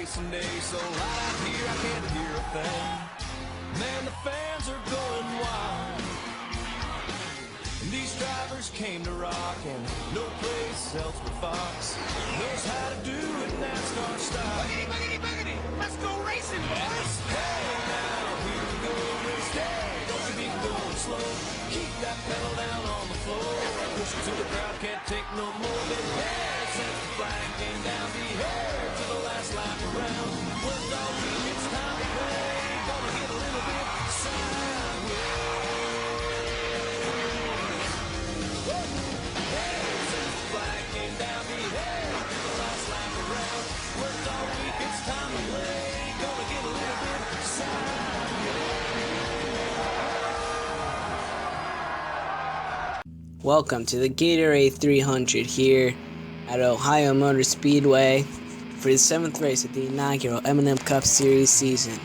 racing day, so loud out here I can't hear a thing. Man, the fans are going wild. And these drivers came to rock, and no place else but Fox knows how to do it NASCAR style. Boogity, boogity, boogity! Let's go racing, boys! Hey, now here we go, race day. Don't you be going slow. Keep that pedal down on the floor. Push it to the crowd, can't take no more. Been there since the flag came down. Be here to the last lap around. Worked all week, it's time to play. Gonna get a little bit sideways. Welcome to the Gatorade 300 here at Ohio Motor Speedway for the 7th race of the inaugural M&M Cup Series season.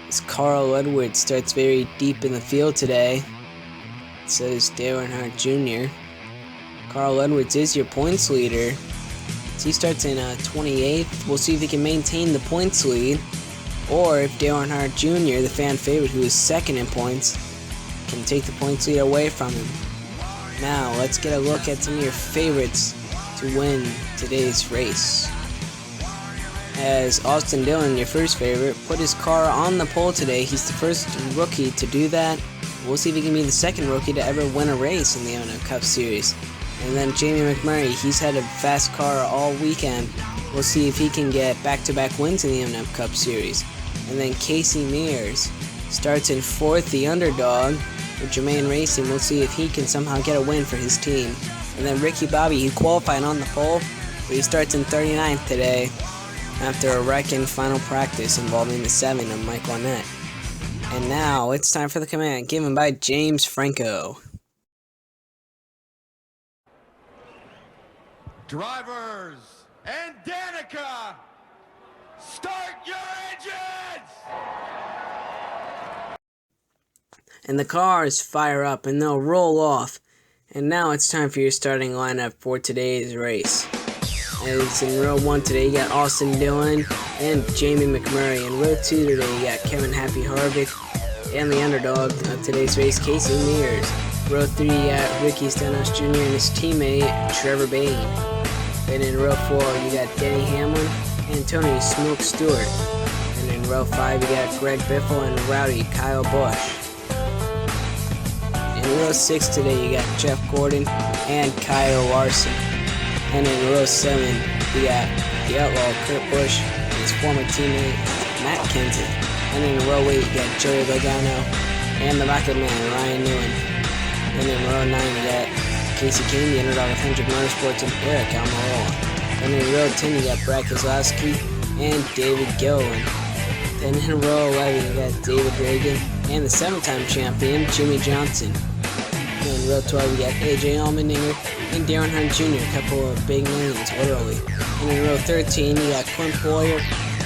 As Carl Edwards starts very deep in the field today, so does Dale Earnhardt Jr. Carl Edwards is your points leader. So he starts in 28th. We'll see if he can maintain the points lead, or if Dale Earnhardt Jr., the fan favorite who is second in points, can take the points lead away from him. Now, let's get a look at some of your favorites to win today's race. As Austin Dillon, your first favorite, put his car on the pole today. He's the first rookie to do that. We'll see if he can be the second rookie to ever win a race in the M&M Cup Series. And then Jamie McMurray, he's had a fast car all weekend. We'll see if he can get back-to-back wins in the M&M Cup Series. And then Casey Mears starts in 4th, the underdog, with Jermaine Racing. We'll see if he can somehow get a win for his team. And then Ricky Bobby, he qualified on the pole, but he starts in 39th today after a wreck in final practice involving the 7 of Mike Lynette. And now it's time for the command given by James Franco. Drivers and Danica, start your engines! And the cars fire up and they'll roll off. And now it's time for your starting lineup for today's race. As in row 1 today, you got Austin Dillon and Jamie McMurray. In row 2 today, you got Kevin Happy Harvick and the underdog of today's race, Casey Mears. Row 3, you got Ricky Stenhouse Jr. and his teammate, Trevor Bayne. And in row 4, you got Denny Hamlin and Tony Smoke Stewart. And in row 5, you got Greg Biffle and Rowdy Kyle Busch. In row 6 today, you got Jeff Gordon and Kyle Larson. And in row 7, you got the outlaw Kurt Busch and his former teammate Matt Kenseth. And in row 8, you got Joey Logano and the Rocket Man Ryan Newman. And in row 9, you got Casey Kane, the underdog of Hendrick Motorsports, and Eric Almirola. And in row 10, you got Brad Keselowski and David Gilliland. Then in row 11, you got David Reagan and the 7-time champion Jimmy Johnson. And in row 12, you got AJ Allmendinger and Dale Earnhardt Jr., a couple of big names, literally. And in row 13, you got Clint Bowyer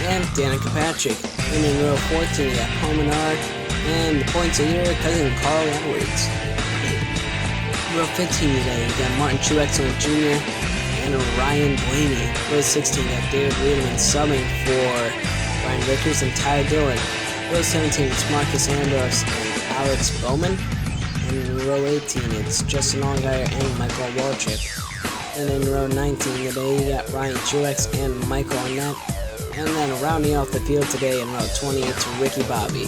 and Danica Patrick. And in row 14, you got Paul Menard and the points leader, cousin Carl Edwards. Row 15 today, you got Martin Truex Jr. and Ryan Blaney. Row 16, you got David Reedman subbing for Ryan Vickers and Ty Dillon. Row 17, it's Marcus Ambrose and Alex Bowman. And in row 18, it's Justin Allgaier and Michael Waltrip. And in row 19 today, you got Ryan Truex and Michael Annett. And then rounding off the field today in row 20, it's Ricky Bobby.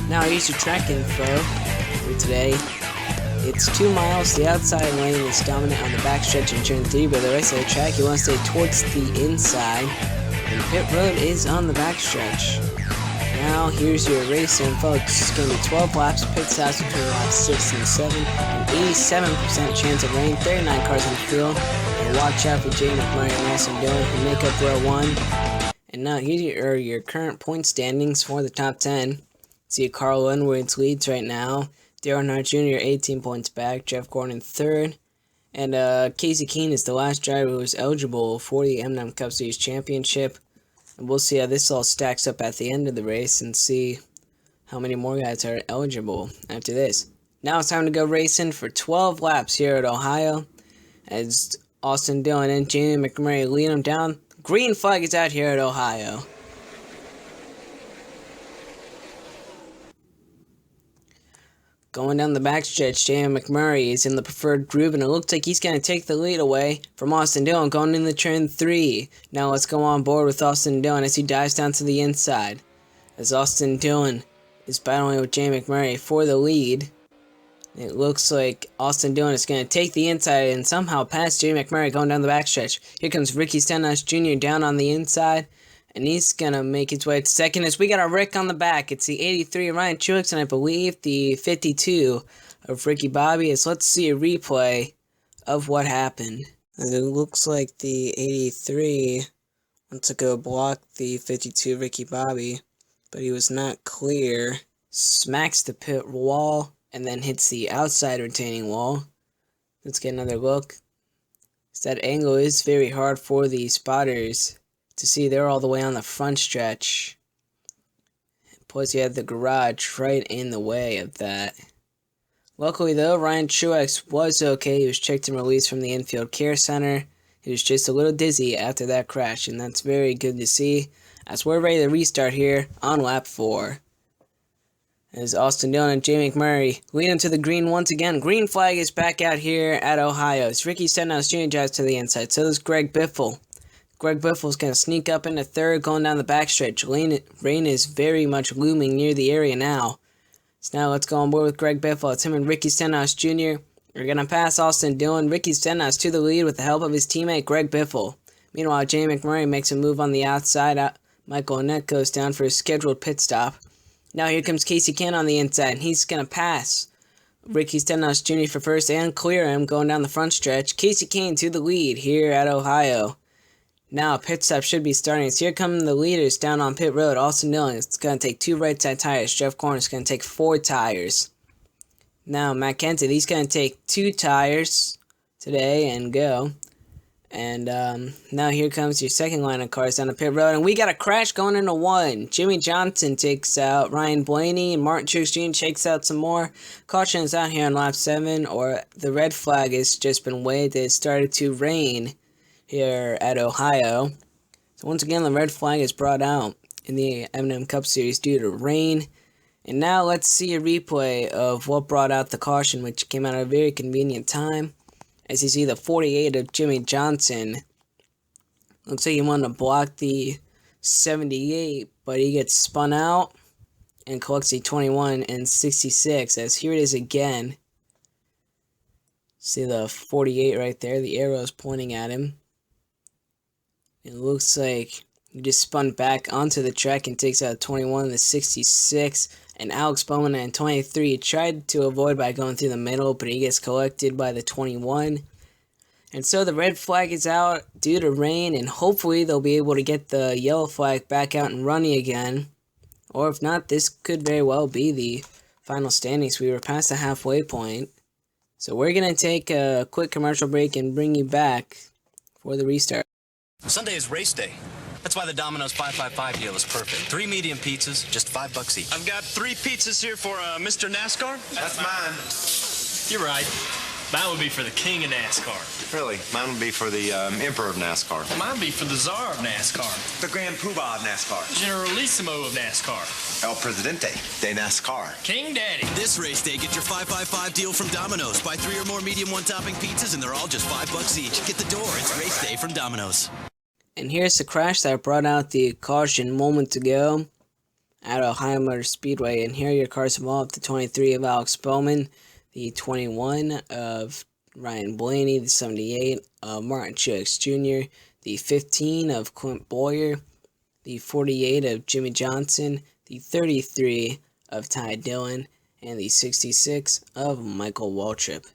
Now here's your track info for today. It's 2 miles. The outside lane is dominant on the backstretch in turn 3, but the rest of the track you want to stay towards the inside. And pit road is on the backstretch. Now here's your race info. It's going to be 12 laps, pit stops between laps 6 and 7, an 87% chance of rain, 39 cars in the field. And watch out for Jamie McMurray and Austin Dillon who make up row 1. And now here's your current point standings for the top 10. See Carl Edwards leads right now. Dale Earnhardt Jr. 18 points back. Jeff Gordon 3rd. And Casey Kane is the last driver who is eligible for the M&M Cup Series Championship. And we'll see how this all stacks up at the end of the race and see how many more guys are eligible after this. Now it's time to go racing for 12 laps here at Ohio. As Austin Dillon and Jamie McMurray lead them down. Green flag is out here at Ohio. Going down the backstretch, Jamie McMurray is in the preferred group, and it looks like he's going to take the lead away from Austin Dillon going into turn 3. Now let's go on board with Austin Dillon as he dives down to the inside. As Austin Dillon is battling with Jamie McMurray for the lead. It looks like Austin Dillon is going to take the inside and somehow pass Jamie McMurray going down the backstretch. Here comes Ricky Stenhouse Jr. down on the inside. And he's going to make his way to second as we got a wreck on the back. It's the 83 Ryan Truex and I believe the 52 of Ricky Bobby. As let's see a replay of what happened. And it looks like the 83 went to go block the 52 Ricky Bobby, but he was not clear. Smacks the pit wall and then hits the outside retaining wall. Let's get another look. That angle is very hard for the spotters to see. They're all the way on the front stretch. Plus you have the garage right in the way of that. Luckily though, Ryan Truex was okay. He was checked and released from the infield care center. He was just a little dizzy after that crash, and that's very good to see as we're ready to restart here on lap 4. As Austin Dillon and Jamie McMurray lead into the green once again. Green flag is back out here at Ohio. It's Ricky Stenhouse Jr. drives to the inside. So does Greg Biffle. Greg Biffle's going to sneak up into third going down the backstretch. Rain is very much looming near the area now. So now let's go on board with Greg Biffle. It's him and Ricky Stenhouse Jr. We're going to pass Austin Dillon. Ricky Stenhouse to the lead with the help of his teammate Greg Biffle. Meanwhile, Jamie McMurray makes a move on the outside. Michael Annett goes down for his scheduled pit stop. Now here comes Casey Ken on the inside, and he's going to pass Ricky Stenhouse Jr. for first and clear him going down the front stretch. Casey Kane to the lead here at Ohio. Now pit stop should be starting. So here come the leaders down on pit road. Austin Dillon is going to take 2 right side tires. Jeff Gordon is going to take 4 tires. Now Matt Kenseth, he's going to take 2 tires today and go. And now here comes your second line of cars down the pit road. And we got a crash going into 1. Jimmy Johnson takes out Ryan Blaney. And Martin Truex Jr. takes out some more. Caution is out here on lap 7. Or the red flag has just been waved. It started to rain here at Ohio. So once again, the red flag is brought out in the M&M Cup Series due to rain. And now let's see a replay of what brought out the caution, which came out at a very convenient time. As you see, the 48 of Jimmy Johnson, looks like he wanted to block the 78, but he gets spun out and collects the 21 and 66, as here it is again. See the 48 right there, the arrow is pointing at him. It looks like he just spun back onto the track and takes out 21 and the 66. And Alex Bowman and 23 tried to avoid by going through the middle, but he gets collected by the 21. And so the red flag is out due to rain, and hopefully they'll be able to get the yellow flag back out and running again. Or if not, this could very well be the final standings. We were past the halfway point. So we're going to take a quick commercial break and bring you back for the restart. Sunday is race day. That's why the Domino's 555 deal is perfect. 3 medium pizzas, just $5 each. I've got 3 pizzas here for Mr. NASCAR. That's mine. You're right. Mine would be for the king of NASCAR. Really? Mine would be for the emperor of NASCAR. Mine would be for the czar of NASCAR. The grand poobah of NASCAR. Generalissimo of NASCAR. El Presidente de NASCAR. King Daddy. This race day, get your 555 deal from Domino's. Buy 3 or more medium one-topping pizzas, and they're all just $5 each. Get the door. It's race day from Domino's. And here's the crash that brought out the caution moments ago at Ohio Motor Speedway. And here are your cars involved: the 23 of Alex Bowman, the 21 of Ryan Blaney, the 78 of Martin Truex Jr., the 15 of Clint Boyer, the 48 of Jimmy Johnson, the 33 of Ty Dillon, and the 66 of Michael Waltrip.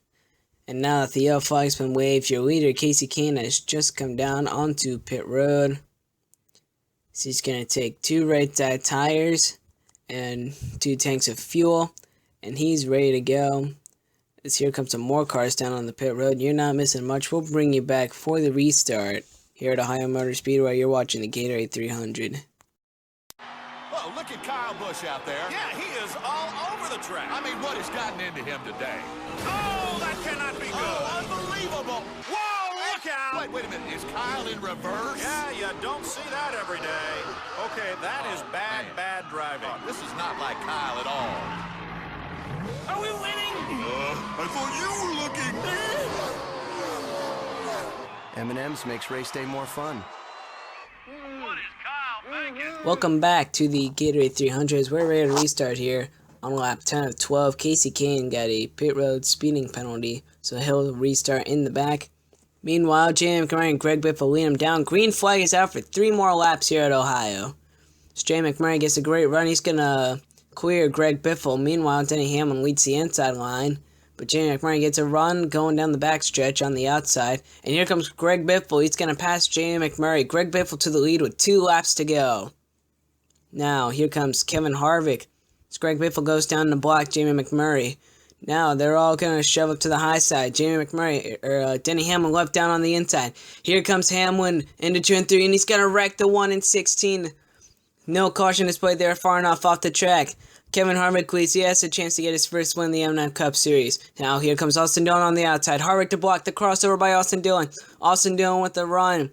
And now that the yellow flag's been waved, your leader, Casey Kane, has just come down onto pit road. So he's going to take 2 right side tires and 2 tanks of fuel. And he's ready to go. As here comes some more cars down on the pit road. You're not missing much. We'll bring you back for the restart here at Ohio Motor Speedway. You're watching the Gatorade 300. Whoa, look at Kyle Busch out there. Yeah, he is all over the track. I mean, what has gotten into him today? Oh, that cannot be good. Oh, unbelievable. Whoa, look out. Kyle. Wait a minute. Is Kyle in reverse? Yeah, you don't see that every day. Okay, that is bad, bad driving. This is not like Kyle at all. Are we winning? I thought you were looking. M&M's makes race day more fun. Welcome back to the Gatorade 300s. We're ready to restart here on lap 10 of 12. Casey Kane got a pit road speeding penalty, so he'll restart in the back. Meanwhile, J.M. McMurray and Greg Biffle lead him down. Green flag is out for 3 more laps here at Ohio. So J.M. McMurray gets a great run. He's going to clear Greg Biffle. Meanwhile, Denny Hamlin leads the inside line. But J.M. McMurray gets a run going down the backstretch on the outside. And here comes Greg Biffle. He's going to pass J.M. McMurray. Greg Biffle to the lead with 2 laps to go. Now, here comes Kevin Harvick. As Greg Biffle goes down to block J.M. McMurray. Now, they're all going to shove up to the high side. J.M. McMurray, Denny Hamlin left down on the inside. Here comes Hamlin into turn 3, and he's going to wreck the 1 in 16. No caution displayed there, far enough off the track. Kevin Harvick leads. He has a chance to get his first win in the M&M Cup Series. Now here comes Austin Dillon on the outside. Harvick to block the crossover by Austin Dillon. Austin Dillon with the run.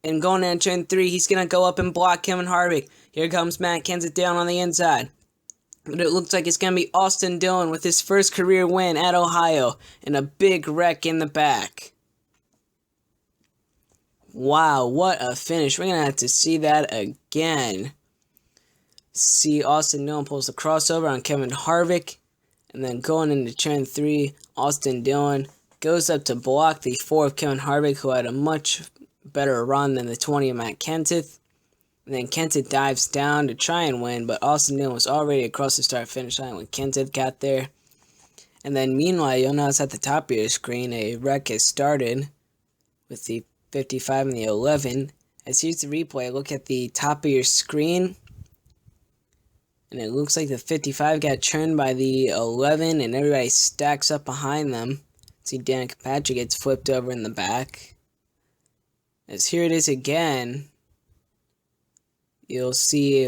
And going into turn 3, he's going to go up and block Kevin Harvick. Here comes Matt Kenseth down on the inside. But it looks like it's going to be Austin Dillon with his first career win at Ohio. And a big wreck in the back. Wow, what a finish. We're going to have to see that again. See Austin Dillon pulls the crossover on Kevin Harvick. And then going into turn 3, Austin Dillon goes up to block the 4 of Kevin Harvick, who had a much better run than the 20 of Matt Kenseth. And then Kenseth dives down to try and win, but Austin Dillon was already across the start-finish line when Kenseth got there. And then meanwhile, you'll notice at the top of your screen, a wreck has started with the 55 and the 11. As here's the replay, look at the top of your screen. And it looks like the 55 got churned by the 11, and everybody stacks up behind them. See Danica Patrick gets flipped over in the back. As here it is again. You'll see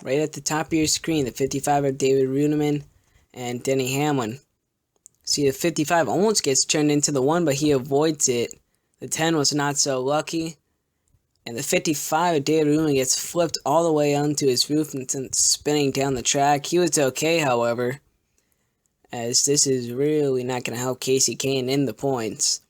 right at the top of your screen the 55 of David Runeman and Denny Hamlin. See the 55 almost gets turned into the 1, but he avoids it. The 10 was not so lucky. And the 55 of Dale Earnhardt gets flipped all the way onto his roof and spinning down the track. He was okay, however, as this is really not going to help Casey Kane in the points.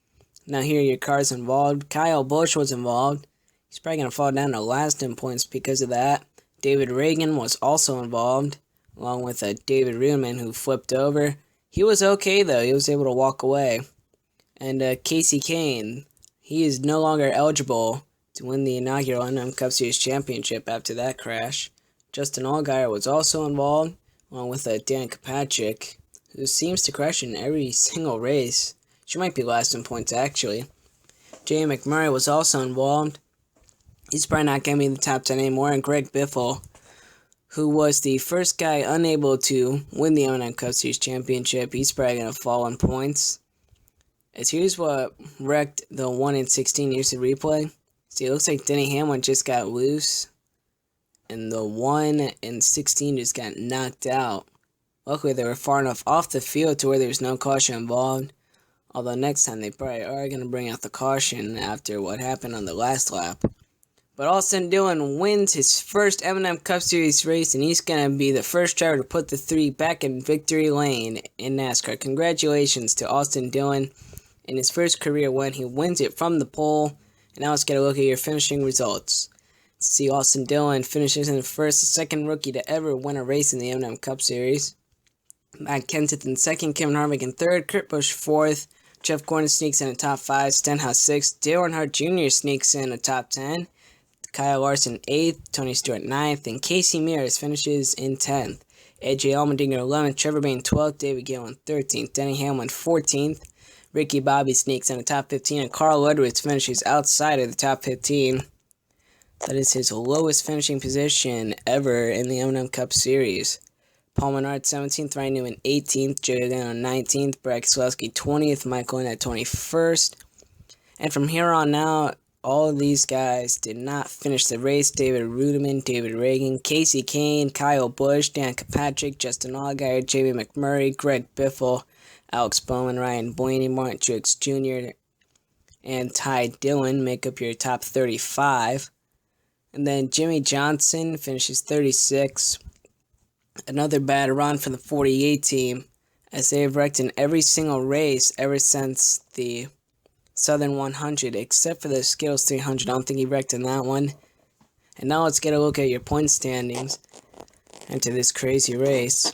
Now here are your cars involved. Kyle Busch was involved. He's probably going to fall down to last in points because of that. David Reagan was also involved, along with David Runeman, who flipped over. He was okay, though. He was able to walk away. And Casey Kane, he is no longer eligible to win the inaugural M&M Cup Series championship after that crash. Justin Allgaier was also involved, along with Danica Patrick, who seems to crash in every single race. She might be last in points, actually. J.M. McMurray was also involved. He's probably not going to be in the top 10 anymore. And Greg Biffle, who was the first guy unable to win the M&M Cup Series championship, he's probably going to fall in points. As here's what wrecked the 1 in 16 years of replay. See, it looks like Denny Hamlin just got loose, and the 1 in 16 just got knocked out. Luckily, they were far enough off the field to where there was no caution involved, although next time they probably are going to bring out the caution after what happened on the last lap. But Austin Dillon wins his first M&M Cup Series race, and he's going to be the first driver to put the 3 back in victory lane in NASCAR. Congratulations to Austin Dillon in his first career win. He wins it from the pole. And now let's get a look at your finishing results. See, Austin Dillon finishes in the second rookie to ever win a race in the M&M Cup Series. Matt Kenseth in second, Kevin Harvick in third, Kurt Busch fourth, Jeff Gordon sneaks in a top 5, Stenhouse sixth, Dale Earnhardt Jr. sneaks in a top 10, Kyle Larson 8th, Tony Stewart 9th, and Casey Mears finishes in 10th. AJ Allmendinger 11th, Trevor Bayne 12th, David Gillen 13th, Denny Hamlin 14th, Ricky Bobby sneaks in the top 15, and Carl Edwards finishes outside of the top 15. That is his lowest finishing position ever in the M&M Cup Series. Paul Menard 17th, Ryan Newman 18th, Joey Logano 19th, Brad Keselowski 20th, Michael Annett 21st. And from here on out, all of these guys did not finish the race. David Runeman, David Reagan, Casey Kane, Kyle Busch, Danica Patrick, Justin Allgaier, J.B. McMurray, Greg Biffle, Alex Bowman, Ryan Blaney, Martin Truex Jr., and Ty Dillon make up your top 35. And then Jimmy Johnson finishes 36. Another bad run for the 48 team, as they have wrecked in every single race ever since the Southern 100, except for the Skittles 300. I don't think he wrecked in that one. And now let's get a look at your point standings into this crazy race.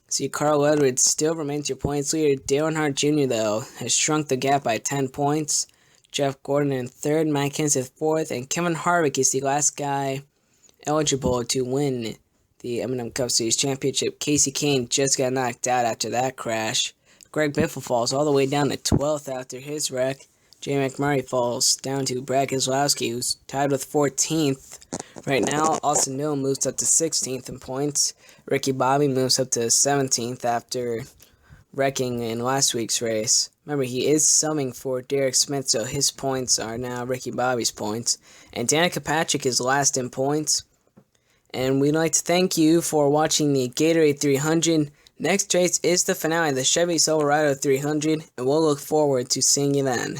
See, Carl Edwards still remains your points leader. Dale Earnhardt Jr., though, has shrunk the gap by 10 points. Jeff Gordon in third, Matt Kenseth fourth, and Kevin Harvick is the last guy eligible to win the M&M Cup Series Championship. Casey Kane just got knocked out after that crash. Greg Biffle falls all the way down to 12th after his wreck. Jay McMurray falls down to Brad Keselowski, who's tied with 14th. Right now, Austin Dillon moves up to 16th in points. Ricky Bobby moves up to 17th after wrecking in last week's race. Remember, he is subbing for Derek Smith, so his points are now Ricky Bobby's points. And Danica Patrick is last in points. And we'd like to thank you for watching the Gatorade 300. Next race is the finale, the Chevy Silverado 300, and we'll look forward to seeing you then.